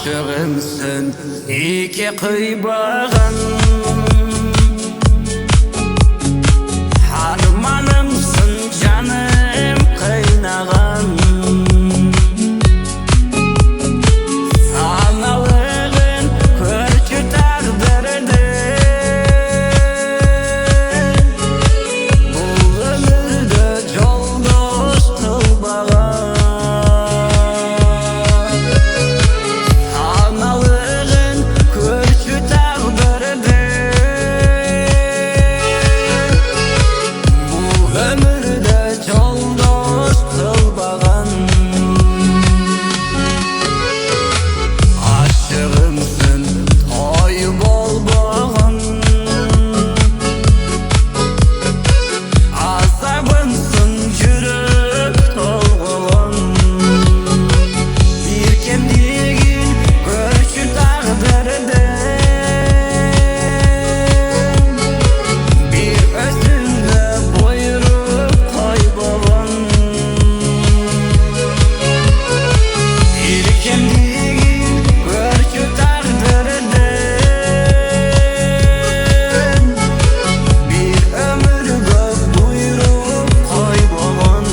Ашыгымсын ике кыйбаган, арманымсын жаным кыйнаган. Саналыгын көрчү тагдырды, бул өмүрдө жолдош кылбаган. Саналыгын көрчү тагдырды, бул өмүрдө жолдош кылбаган. Ашыгымсын той болбогон, азабымсын жүрөк толгон. Бир кемдигин көрчү тагдырды, бир өзүңө буйруп койбогон. Бир кемдигин көрчү тагдырды, бир өмүргө буйруп койбогон.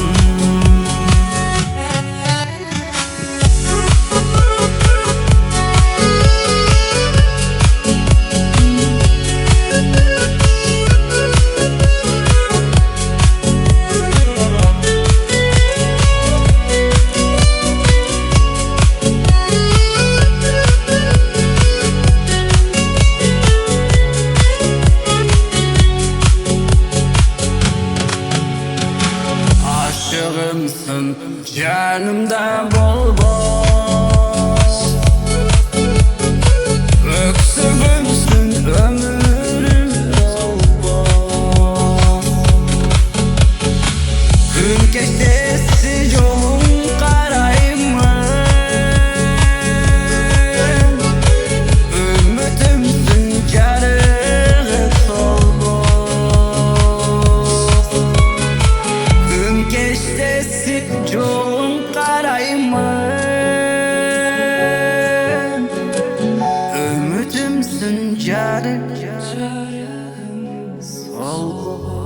Ашыгымсын жанымда болбос, өксүгүмсүн өмүрүм болбос. Күн кечеси жолун караймын, үмүтүмсүн жарыгып солбос. Күн кечеси жолун караймын, үмүтүмсүн жарыгып солбос.